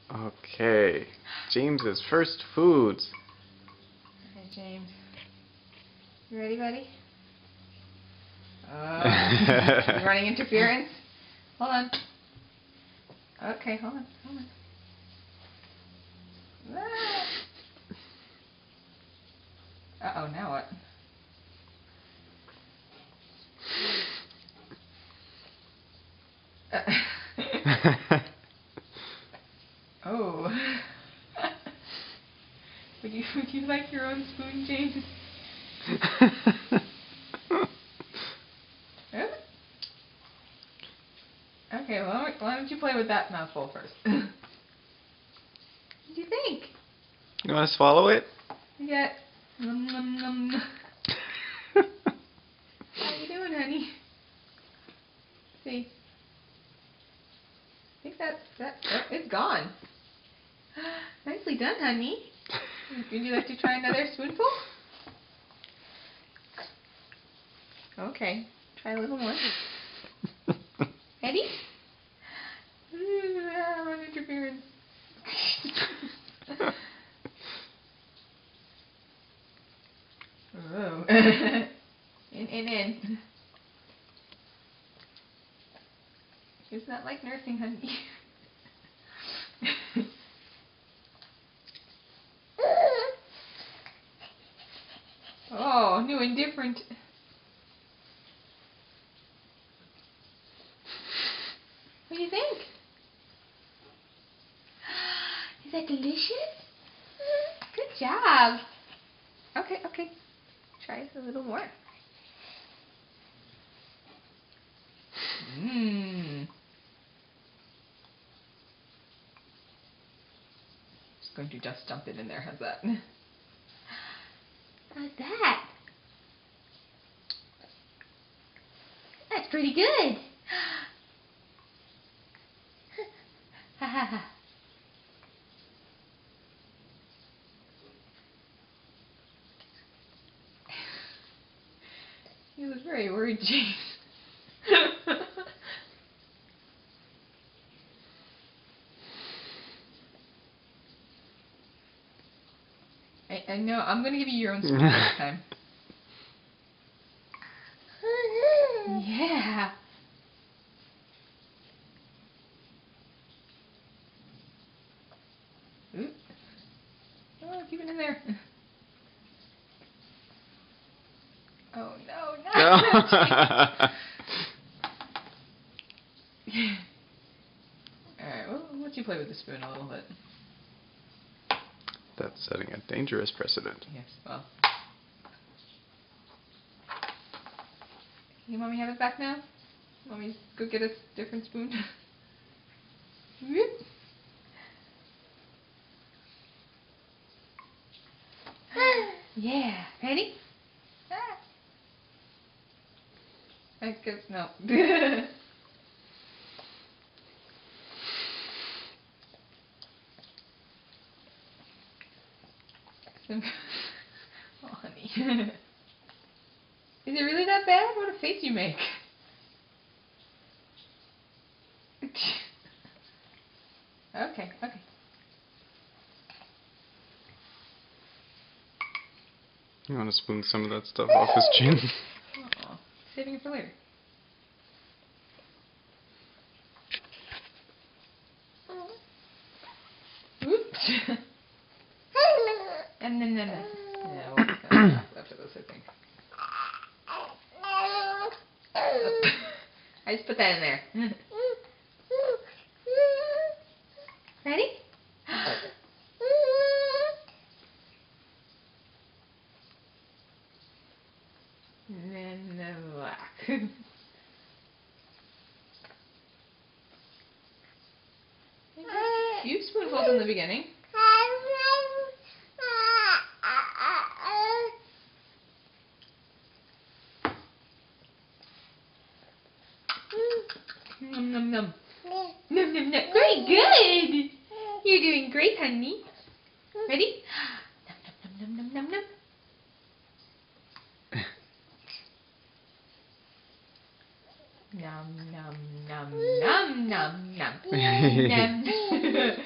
Okay, James's first foods. Okay, James. You ready, buddy? You running interference? Hold on. Okay, hold on. Uh-oh, now what? Oh. Would you like your own spoon, James? Okay, well, why don't you play with that mouthful first? What do you think? You want to swallow it? You got nom nom nom. How you doing, honey? See? I think it's gone. Nicely done, honey. Would you like to try another spoonful? Okay, try a little more. Ready? Run interference. Oh. In. It's not like nursing, honey. Oh, new and different. What do you think? Is that delicious? Good job. Okay. Try a little more. Mmm. Just going to just dump it in there. How's that? How's that? That's pretty good. Ha ha ha. He was very worried, James. I know. I'm going to give you your own spoon next time. Yeah. Oop. Oh, keep it in there. Oh, no. Alright, well, I'll let you play with the spoon a little bit. That's setting a dangerous precedent. Yes, well. Can you mommy have it back now? Want me to go get a different spoon? Yeah. Ready? I guess no. Oh, honey. Is it really that bad? What a face you make. Okay. You want to spoon some of that stuff off his chin? Oh, saving it for later. Oops. And then. Yeah, we'll just after this, I think. I just put that in there. Ready? And then black. A few spoonfuls in the beginning. Nom nom nom. Nom nom nom. Very good. You're doing great, honey. Ready? Nom nom nom nom nom nom. Nom nom nom nom nom nom nom.